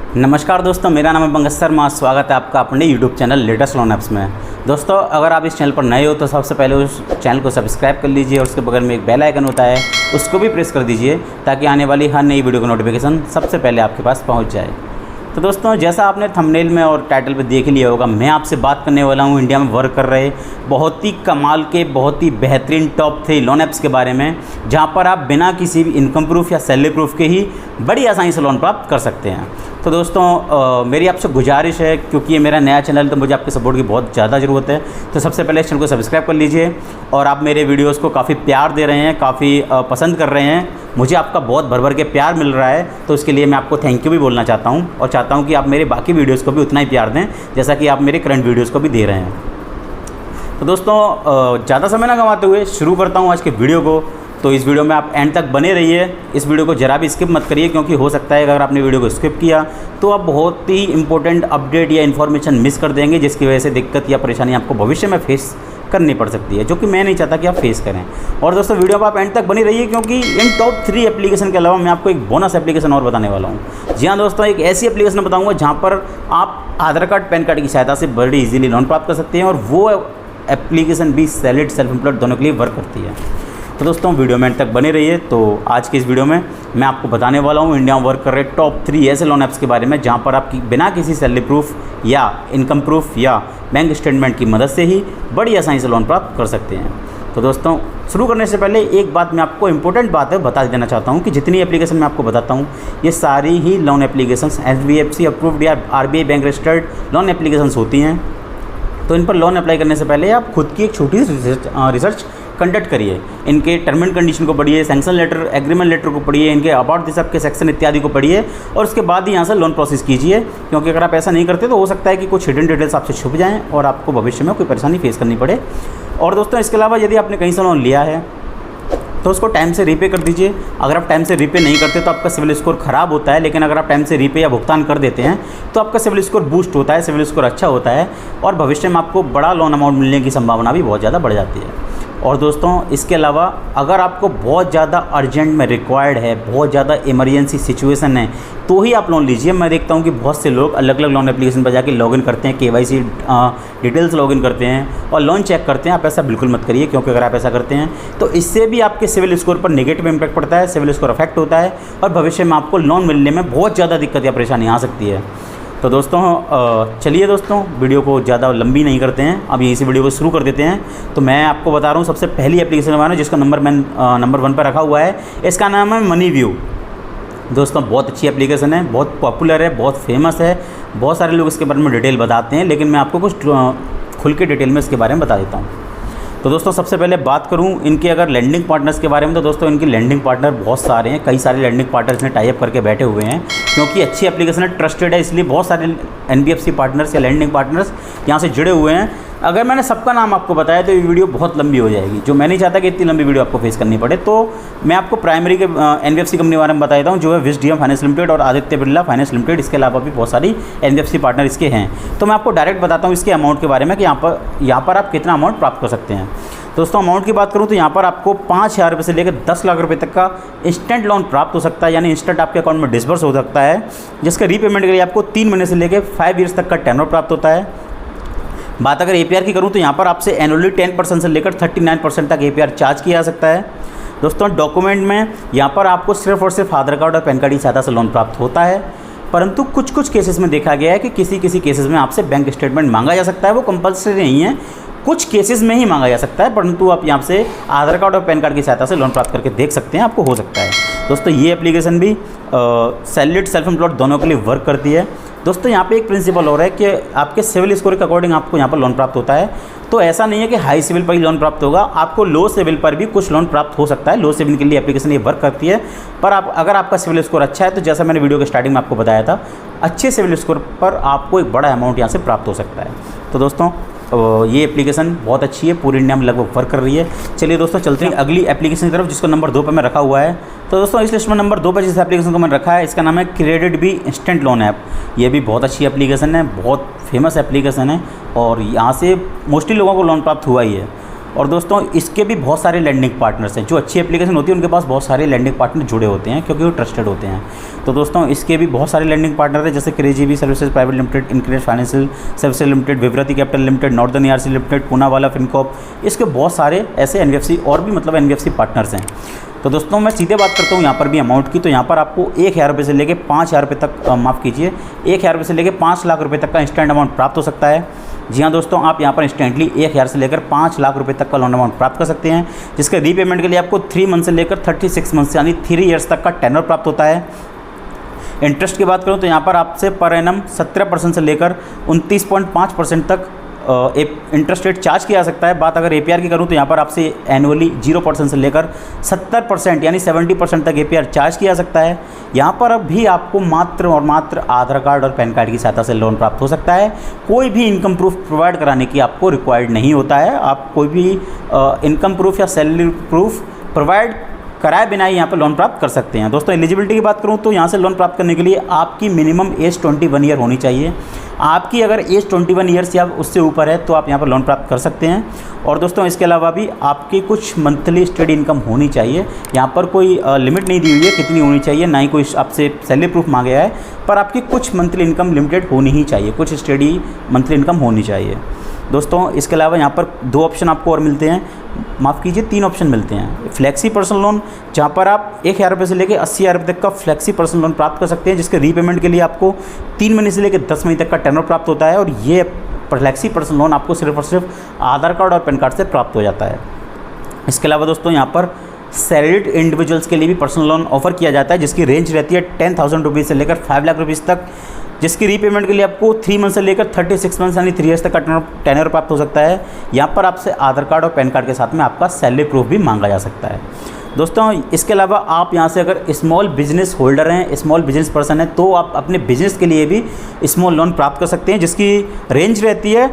नमस्कार दोस्तों, मेरा नाम है पंकज शर्मा। स्वागत है आपका अपने YouTube channel latest loan apps में। दोस्तों, अगर आप इस चैनल पर नए हो तो सबसे पहले उस चैनल को सब्सक्राइब कर लीजिए और उसके बगल में एक बेल आइकन होता है, उसको भी प्रेस कर दीजिए ताकि आने वाली हर नई वीडियो का नोटिफिकेशन सबसे पहले आपके पास पहुँच जाए। तो दोस्तों, जैसा आपने थंबनेल में और टाइटल पे देख लिया होगा, मैं आपसे बात करने वाला हूँ इंडिया में वर्क कर रहे बहुत ही कमाल के, बहुत ही बेहतरीन टॉप 3 लोन ऐप्स के बारे में, जहाँ पर आप बिना किसी भी इनकम प्रूफ या सैलरी प्रूफ के ही बड़ी आसानी से लोन प्राप्त कर सकते हैं। तो दोस्तों, मेरी आपसे गुजारिश है, क्योंकि ये मेरा नया चैनल तो मुझे आपके सपोर्ट की बहुत ज़्यादा ज़रूरत है, तो सबसे पहले इस चैनल को सब्सक्राइब कर लीजिए। और आप मेरे वीडियोस को काफ़ी प्यार दे रहे हैं, काफ़ी पसंद कर रहे हैं, मुझे आपका बहुत भर भर के प्यार मिल रहा है, तो उसके लिए मैं आपको थैंक यू भी बोलना चाहता हूँ और चाहता हूँ कि आप मेरे बाकी वीडियोज़ को भी उतना ही प्यार दें जैसा कि आप मेरे करंट वीडियोज़ को भी दे रहे हैं। तो दोस्तों, ज़्यादा समय ना गंवाते हुए शुरू करता हूँ आज के वीडियो को। तो इस वीडियो में आप एंड तक बने रहिए, इस वीडियो को ज़रा भी स्किप मत करिए, क्योंकि हो सकता है अगर आपने वीडियो को स्किप किया तो आप बहुत ही इंपॉर्टेंट अपडेट या इन्फॉर्मेशन मिस कर देंगे, जिसकी वजह से दिक्कत या परेशानी आपको भविष्य में फेस करनी पड़ सकती है, जो कि मैं नहीं चाहता कि आप फेस करें। और दोस्तों, वीडियो पर आप एंड तक बनी रहिए, क्योंकि इन टॉप 3 एप्लीकेशन के अलावा मैं आपको एक बोनस एप्लीकेशन और बताने वाला हूँ। जी हाँ दोस्तों, एक ऐसी एप्लीकेशन बताऊँगा जहाँ पर आप आधार कार्ड, पैन कार्ड की सहायता से बड़ी इजीली लोन प्राप्त कर सकते हैं, और वो एप्लीकेशन भी सैलरीड, सेल्फ एम्प्लॉयड दोनों के लिए वर्क करती है। तो दोस्तों, वीडियो में एंड तक बने रहिए। तो आज की इस वीडियो में मैं आपको बताने वाला हूँ इंडिया में वर्क कर रहे टॉप 3 ऐसे लोन ऐप्स के बारे में, जहाँ पर आप बिना किसी सैलरी प्रूफ या इनकम प्रूफ या बैंक स्टेटमेंट की मदद से ही बड़ी आसानी से लोन प्राप्त कर सकते हैं। तो दोस्तों, शुरू करने से पहले एक बात मैं आपको इंपॉर्टेंट बात है बता देना चाहता हूँ कि जितनी एप्लीकेशन मैं आपको बताता हूँ, ये सारी ही लोन एप्लीकेशंस NBFC अप्रूव्ड या RBI bank registered loan applications होती हैं। तो इन पर लोन अप्लाई करने से पहले आप खुद की एक छोटी रिसर्च कंडक्ट करिए, इनके टर्म एंड कंडीशन को पढ़िए, सैंक्शन लेटर, एग्रीमेंट लेटर को पढ़िए, इनके अबाउट दिस के सेक्शन इत्यादि को पढ़िए, और उसके बाद ही यहाँ से लोन प्रोसेस कीजिए। क्योंकि अगर आप ऐसा नहीं करते तो हो सकता है कि कुछ हिडन डिटेल्स आपसे छुप जाएँ और आपको भविष्य में कोई परेशानी फेस करनी पड़े। और दोस्तों, इसके अलावा यदि आपने कहीं से लोन लिया है तो उसको टाइम से रीपे कर दीजिए। अगर आप टाइम से रीपे नहीं करते तो आपका सिविल स्कोर ख़राब होता है, लेकिन अगर आप टाइम से रीपे या भुगतान कर देते हैं तो आपका सिविल स्कोर बूस्ट होता है, सिविल स्कोर अच्छा होता है, और भविष्य में आपको बड़ा लोन अमाउंट मिलने की संभावना भी बहुत ज़्यादा बढ़ जाती है। और दोस्तों, इसके अलावा अगर आपको बहुत ज़्यादा अर्जेंट में रिक्वायर्ड है, बहुत ज़्यादा इमरजेंसी सिचुएशन है, तो ही आप लोन लीजिए। मैं देखता हूँ कि बहुत से लोग अलग अलग लोन एप्लीकेशन पर जाके लॉगिन करते हैं, KYC डिटेल्स लॉगिन करते हैं और लोन चेक करते हैं। आप ऐसा बिल्कुल मत करिए, क्योंकि अगर आप ऐसा करते हैं तो इससे भी आपके सिविल स्कोर पर नेगेटिव इंपैक्ट पड़ता है, सिविल स्कोर अफेक्ट होता है, और भविष्य में आपको लोन मिलने में बहुत ज़्यादा दिक्कत या परेशानी आ सकती है। तो दोस्तों, चलिए दोस्तों, वीडियो को ज़्यादा लंबी नहीं करते हैं, अब यहीं से वीडियो को शुरू कर देते हैं। तो मैं आपको बता रहा हूँ सबसे पहली एप्लीकेशन के बारे में, जिसका नंबर 1 पर रखा हुआ है। इसका नाम है मनीव्यू। दोस्तों, बहुत अच्छी एप्लीकेशन है, बहुत पॉपुलर है, बहुत फेमस है, बहुत सारे लोग इसके बारे में डिटेल बताते हैं, लेकिन मैं आपको कुछ खुल के डिटेल में इसके बारे में बता देता हूँ। तो दोस्तों, सबसे पहले बात करूं इनके अगर लैंडिंग पार्टनर्स के बारे में, तो दोस्तों इनकी लैंडिंग पार्टनर बहुत सारे हैं, कई सारे लैंडिंग पार्टनर्स ने टाई अप करके बैठे हुए हैं, क्योंकि अच्छी एप्लीकेशन है, ट्रस्टेड है, इसलिए बहुत सारे NBFC पार्टनर्स या लैंडिंग पार्टनर्स यहाँ से जुड़े हुए हैं। अगर मैंने सबका नाम आपको बताया तो ये वीडियो बहुत लंबी हो जाएगी, जो मैं नहीं चाहता कि इतनी लंबी वीडियो आपको फेस करनी पड़े। तो मैं आपको प्राइमरी के NBFC कंपनी के बारे में बता देता हूँ, जो है विजडीएम फाइनेंस लिमिटेड और आदित्य बिरला फाइनेंस लिमिटेड। इसके अलावा भी बहुत सारी NBFC पार्टनर इसके हैं। तो मैं आपको डायरेक्ट बताता हूँ इसके अमाउंट के बारे में कि यहाँ पर आप कितना अमाउंट प्राप्त कर सकते हैं। दोस्तों, अमाउंट की बात करूँ तो यहाँ पर आपको 5,000 रुपये से लेकर 10 लाख रुपये तक का इंस्टेंट लोन प्राप्त हो सकता है, यानी इंस्टेंट आपके अकाउंट में डिस्बर्स हो सकता है, जिसका रीपेमेंट के लिए आपको 3 महीने से लेकर 5 ईयर्स तक का टेन्योर प्राप्त होता है। बात अगर APR की करूँ तो यहाँ पर आपसे एनुअली 10% से लेकर 39% तक APR चार्ज किया जा सकता है। दोस्तों, डॉक्यूमेंट में यहाँ पर आपको सिर्फ और सिर्फ आधार कार्ड और पैन कार्ड की सहायता से लोन प्राप्त होता है, परंतु कुछ कुछ केसेस में देखा गया है कि किसी केसेस में आपसे बैंक स्टेटमेंट मांगा जा सकता है। वो कंपल्सरी नहीं है, कुछ केसेस में ही मांगा जा सकता है, परंतु आप यहाँ से आधार कार्ड और पैन कार्ड की सहायता से लोन प्राप्त करके देख सकते हैं, आपको हो सकता है। दोस्तों, ये एप्लीकेशन भी सैलरीड, सेल्फ एम्प्लॉयड दोनों के लिए वर्क करती है। दोस्तों, यहाँ पे एक प्रिंसिपल और है कि आपके सिविल स्कोर के अकॉर्डिंग आपको यहाँ पर लोन प्राप्त होता है। तो ऐसा नहीं है कि हाई सिविल पर ही लोन प्राप्त होगा, आपको लो सिविल पर भी कुछ लोन प्राप्त हो सकता है। लो सिविल के लिए एप्लीकेशन ये वर्क करती है, पर अगर आपका सिविल स्कोर अच्छा है तो जैसा मैंने वीडियो के स्टार्टिंग में आपको बताया था, अच्छे सिविल स्कोर पर आपको एक बड़ा अमाउंट यहाँ से प्राप्त हो सकता है। तो दोस्तों, ये एप्लीकेशन बहुत अच्छी है, पूरी इंडिया में लगभग वर्क कर रही है। चलिए दोस्तों, चलते हैं अगली एप्लीकेशन की तरफ, जिसको नंबर 2 पर मैं रखा हुआ है। तो दोस्तों, इस लिस्ट में नंबर 2 पर जिस एप्लीकेशन को मैंने रखा है, इसका नाम है credit B instant loan app. ये भी बहुत अच्छी एप्लीकेशन है, बहुत फेमस एप्लीकेशन है, और यहाँ से मोस्टली लोगों को लोन प्राप्त हुआ ही है। और दोस्तों इसके भी बहुत सारे लैंडिंग पार्टनर्स हैं। जो अच्छी एप्लीकेशन होती है उनके पास बहुत सारे लैंडिंग पार्टनर जुड़े होते हैं क्योंकि वो ट्रस्टेड होते हैं। तो दोस्तों इसके भी बहुत सारे लैंडिंग पार्टनर हैं, जैसे KreditBee services private limited, InCred financial services limited, Vivriti capital limited, northern ARC limited, Poonawalla Fincorp. इसके बहुत सारे ऐसे एनबीएफसी और भी मतलब एनबीएफसी पार्टनर्स हैं। तो दोस्तों मैं सीधे बात करता हूँ यहाँ पर भी अमाउंट की। तो यहाँ पर आपको 1,000 रुपये से लेकर 5,000 रुपये तक, माफ़ कीजिए 1,000 रुपये से लेकर 5 लाख रुपये तक का इंस्टेंट अमाउंट प्राप्त हो सकता है। जी हाँ दोस्तों, आप यहाँ पर इंस्टेंटली 1,000 से लेकर 5 लाख रुपये तक का लोन अमाउंट प्राप्त कर सकते हैं, जिसके रीपेमेंट के लिए आपको 3 मंथ से लेकर 36 मंथ यानी 3 ईयर्स तक का टेनर प्राप्त होता है। इंटरेस्ट की बात करूँ तो यहाँ पर आपसे पर एनम 17% से लेकर 29.5% तक इंटरेस्ट रेट चार्ज किया जा सकता है। बात अगर एपीआर की करूँ तो यहाँ पर आपसे एनुअली 0% से लेकर 70% यानी 70% तक एपीआर चार्ज किया जा सकता है। यहाँ पर अब भी आपको मात्र और मात्र आधार कार्ड और पैन कार्ड की सहायता से लोन प्राप्त हो सकता है। कोई भी इनकम प्रूफ प्रोवाइड कराने की आपको रिक्वायर्ड नहीं होता है। आप कोई भी इनकम प्रूफ या सैलरी प्रूफ प्रोवाइड कराए बिना ही यहाँ पर लोन प्राप्त कर सकते हैं। दोस्तों एलिजिबिलिटी की बात करूँ तो यहाँ से लोन प्राप्त करने के लिए आपकी मिनिमम एज 21 ईयर होनी चाहिए। आपकी अगर एज 21 ईयर्स या उससे ऊपर है तो आप यहाँ पर लोन प्राप्त कर सकते हैं। और दोस्तों इसके अलावा भी आपकी कुछ मंथली स्टेडी इनकम होनी चाहिए। यहाँ पर कोई लिमिट नहीं दी हुई है कितनी होनी चाहिए, ना ही कोई आपसे सैलरी प्रूफ मांगा गया है, पर आपकी कुछ मंथली इनकम लिमिटेड होनी ही चाहिए, कुछ स्टेडी मंथली इनकम होनी चाहिए। दोस्तों इसके अलावा यहाँ पर 2 ऑप्शन आपको और मिलते हैं, माफ़ कीजिए 3 ऑप्शन मिलते हैं। फ्लेक्सी पर्सनल लोन, जहाँ पर आप 1,000 रुपये से लेकर 80,000 रुपये तक का फ्लेक्सी पर्सनल लोन प्राप्त कर सकते हैं, जिसके रीपेमेंट के लिए आपको 3 महीने से लेकर 10 महीने तक का टेनर प्राप्त होता है। और ये फ्लेक्सी पर्सनल लोन आपको सिर्फ और सिर्फ आधार कार्ड और पैन कार्ड से प्राप्त हो जाता है। इसके अलावा दोस्तों यहाँ पर सैलरीड इंडिविजुअल्स के लिए भी पर्सनल लोन ऑफर किया जाता है, जिसकी रेंज रहती है 10,000 रुपीज़ से लेकर 5 लाख रुपीज़ तक, जिसकी रीपेमेंट के लिए आपको 3 मंथ से लेकर 36 मंथ यानी 3 ईयर्स तक का टेनर प्राप्त हो सकता है। यहाँ पर आपसे आधार कार्ड और पैन कार्ड के साथ में आपका सैलरी प्रूफ भी मांगा जा सकता है। दोस्तों इसके अलावा आप यहाँ से अगर स्मॉल बिजनेस होल्डर हैं, स्मॉल बिजनेस पर्सन हैं, तो आप अपने बिजनेस के लिए भी स्मॉल लोन प्राप्त कर सकते हैं, जिसकी रेंज रहती है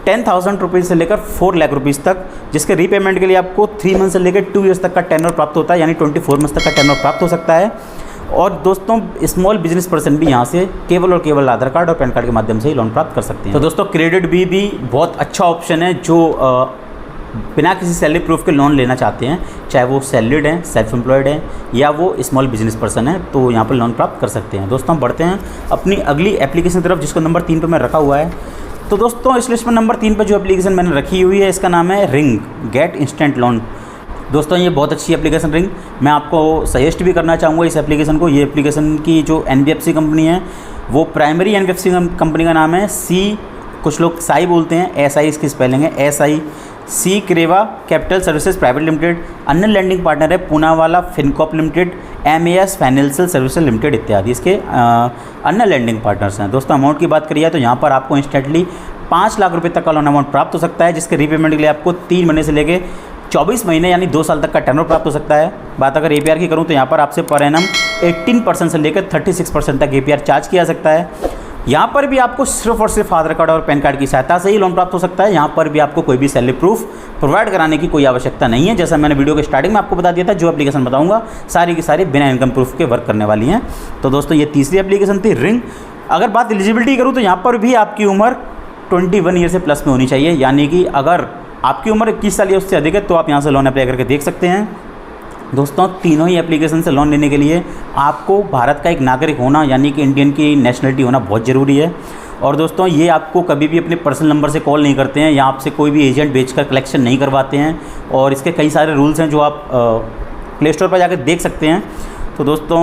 10,000 रुपीज़ से लेकर 4 लाख रुपीज़ तक, जिसके रीपेमेंट के लिए आपको 3 मंथ से लेकर 2 ईयर्स तक का टेनर प्राप्त होता है, यानी 24 मंथ तक का टेनर प्राप्त हो सकता है। और दोस्तों स्मॉल बिजनेस पर्सन भी यहाँ से केवल और केवल आधार कार्ड और पैन कार्ड के माध्यम से ही लोन प्राप्त कर सकते हैं। तो दोस्तों क्रेडिट बी भी बहुत अच्छा ऑप्शन है, जो बिना किसी सैलरी प्रूफ के लोन लेना चाहते हैं, चाहे वो सैलरीड हैं, सेल्फ एम्प्लॉयड हैं या वो स्मॉल बिजनेस पर्सन है, तो यहाँ पर लोन प्राप्त कर सकते हैं। दोस्तों बढ़ते हैं अपनी अगली एप्लीकेशन की तरफ, जिसको नंबर 3 पर मैं रखा हुआ है। तो दोस्तों इस लिस्ट में नंबर 3 पर जो एप्लीकेशन मैंने रखी हुई है, इसका नाम है रिंग गेट इंस्टेंट लोन। दोस्तों ये बहुत अच्छी एप्लीकेशन रिंग, मैं आपको सजेस्ट भी करना चाहूँगा इस एप्लीकेशन को। ये एप्लीकेशन की जो एनबीएफसी कंपनी है, वो प्राइमरी एनबीएफसी कंपनी का नाम है कुछ लोग साई बोलते हैं, एसआई इसकी स्पेलिंग है, एसआई सी क्रेवा कैपिटल सर्विसेज प्राइवेट लिमिटेड। अन्य लैंडिंग पार्टनर है Poonawalla Fincorp limited, MAS financial services limited इत्यादि इसके अन्य लैंडिंग पार्टनर्स हैं। दोस्तों अमाउंट की बात करिए तो यहाँ पर आपको इंस्टेंटली 5 लाख रुपये तक का लोन अमाउंट प्राप्त हो सकता है, जिसके रीपेमेंट के लिए आपको 3 महीने से लेकर 24 महीने यानी 2 साल तक का टेनर प्राप्त हो सकता है। बात अगर एपीआर की करूँ तो यहाँ पर आपसे पर एनम 18% से लेकर 36% तक एपीआर चार्ज किया जा सकता है। यहाँ पर भी आपको सिर्फ और सिर्फ आधार कार्ड और पैन कार्ड की सहायता से ही लोन प्राप्त हो सकता है। यहाँ पर भी आपको कोई भी सैलरी प्रूफ प्रोवाइड कराने की कोई आवश्यकता नहीं है। जैसा मैंने वीडियो के स्टार्टिंग में आपको बता दिया था, जो एप्लीकेशन बताऊँगा सारी की सारी बिना इनकम प्रूफ के वर्क करने वाली हैं। तो दोस्तों ये तीसरी एप्लीकेशन थी रिंग। अगर बात एलिजिबिलिटी करूँ तो यहाँ पर भी आपकी उम्र 21 ईयर से प्लस में होनी चाहिए, यानी कि अगर आपकी उम्र 21 साल या उससे अधिक है तो आप यहाँ से लोन अप्लाई करके देख सकते हैं। दोस्तों तीनों ही एप्लीकेशन से लोन लेने के लिए आपको भारत का एक नागरिक होना, यानी कि इंडियन की नेशनलिटी होना बहुत ज़रूरी है। और दोस्तों ये आपको कभी भी अपने पर्सनल नंबर से कॉल नहीं करते हैं या आपसे कोई भी एजेंट बेचकर कलेक्शन नहीं करवाते हैं, और इसके कई सारे रूल्स हैं जो आप प्ले स्टोर पर जाकर देख सकते हैं। तो दोस्तों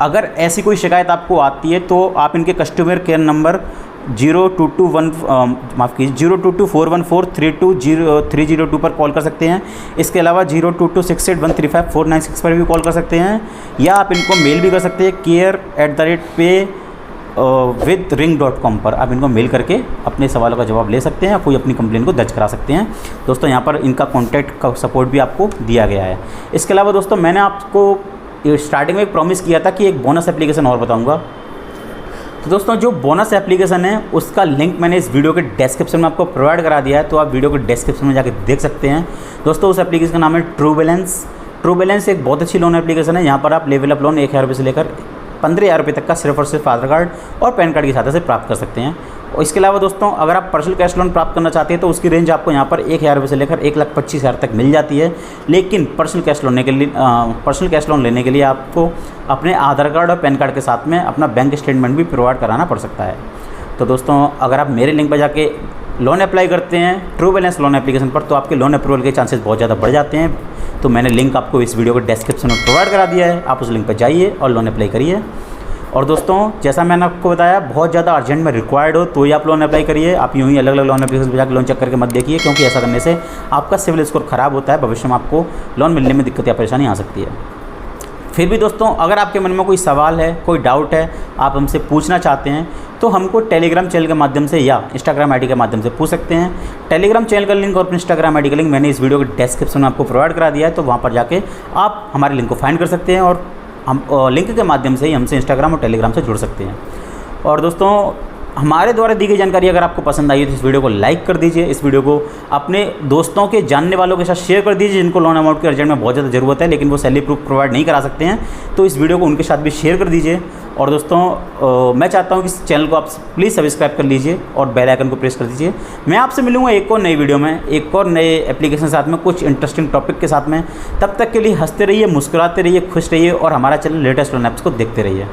अगर ऐसी कोई शिकायत आपको आती है तो आप इनके कस्टमर केयर नंबर 022414320302 पर कॉल कर सकते हैं। इसके अलावा 0226813549 पर भी कॉल कर सकते हैं, या आप इनको मेल भी कर सकते हैं care@pay-with-ring.com पर। आप इनको मेल करके अपने सवालों का जवाब ले सकते हैं या कोई अपनी कंप्लेन को दर्ज करा सकते हैं। दोस्तों यहाँ पर इनका कॉन्टैक्ट का सपोर्ट भी आपको दिया गया है। इसके अलावा दोस्तों मैंने आपको स्टार्टिंग में एक प्रॉमिस किया था कि एक बोनस एप्लीकेशन और बताऊँगा। तो दोस्तों जो बोनस एप्लीकेशन है उसका लिंक मैंने इस वीडियो के डिस्क्रिप्शन में आपको प्रोवाइड करा दिया है, तो आप वीडियो के डिस्क्रिप्शन में जाकर देख सकते हैं। दोस्तों उस एप्लीकेशन का नाम है ट्रू बैलेंस। ट्रू बैलेंस एक बहुत अच्छी लोन एप्लीकेशन है। यहाँ पर आप लेवल अप लोन 1,000 रुपये से लेकर 15,000 रुपये तक का सिर्फ और सिर्फ आधार कार्ड और पैन कार्ड की सहायता से प्राप्त कर सकते हैं। और इसके अलावा दोस्तों अगर आप पर्सनल कैश लोन प्राप्त करना चाहते हैं तो उसकी रेंज आपको यहाँ पर 1,000 रुपये से लेकर 1,25,000 तक मिल जाती है। लेकिन पर्सनल कैश लोन लेने के लिए आपको अपने आधार कार्ड और पैन कार्ड के साथ में अपना बैंक स्टेटमेंट भी प्रोवाइड कराना पड़ सकता है। तो दोस्तों अगर आप मेरे लिंक पर जाके लोन अप्लाई करते हैं ट्रू बैलेंस लोन एप्लीकेशन पर, तो आपके लोन अप्रूवल के चांसेस बहुत ज़्यादा बढ़ जाते हैं। तो मैंने लिंक आपको इस वीडियो के डिस्क्रिप्शन में प्रोवाइड करा दिया है, आप उस लिंक पर जाइए और लोन अप्लाई करिए। और दोस्तों जैसा मैंने आपको बताया, बहुत ज़्यादा अर्जेंट में रिक्वायर्ड हो तो ही आप लोन अप्लाई करिए। आप यूँ ही अलग अलग लोन एप्लीकेशन पर जाकर लोन चेक करके मत देखिए, क्योंकि ऐसा करने से आपका सिविल स्कोर ख़राब होता है, भविष्य में आपको लोन मिलने में दिक्कत या परेशानी आ सकती है। फिर भी दोस्तों अगर आपके मन में कोई सवाल है, कोई डाउट है, आप हमसे पूछना चाहते हैं तो हमको टेलीग्राम चैनल के माध्यम से या इंस्टाग्राम आईडी के माध्यम से पूछ सकते हैं। टेलीग्राम चैनल का लिंक और इंस्टाग्राम आईडी का लिंक मैंने इस वीडियो के डिस्क्रिप्शन में आपको प्रोवाइड करा दिया है, तो वहाँ पर जाके आप हमारे लिंक को फाइंड कर सकते हैं और हम लिंक के माध्यम से ही हमसे इंस्टाग्राम और टेलीग्राम से जुड़ सकते हैं। और दोस्तों हमारे द्वारा दी गई जानकारी अगर आपको पसंद आई है तो इस वीडियो को लाइक कर दीजिए, इस वीडियो को अपने दोस्तों के जानने वालों के साथ शेयर कर दीजिए जिनको लोन अमाउंट की अर्जेंट में बहुत ज़्यादा ज़रूरत है लेकिन वो सैलरी प्रूफ प्रोवाइड नहीं करा सकते हैं, तो इस वीडियो को उनके साथ भी शेयर कर दीजिए। और दोस्तों मैं चाहता हूं कि इस चैनल को आप प्लीज़ सब्सक्राइब कर लीजिए और बेल आइकन को प्रेस कर दीजिए। मैं आपसे मिलूंगा एक और नई वीडियो में, एक और नए एप्लीकेशन के साथ में, कुछ इंटरेस्टिंग टॉपिक के साथ में। तब तक के लिए हंसते रहिए, मुस्कुराते रहिए, खुश रहिए और हमारा चैनल लेटेस्ट लोन ऐप्स को देखते रहिए।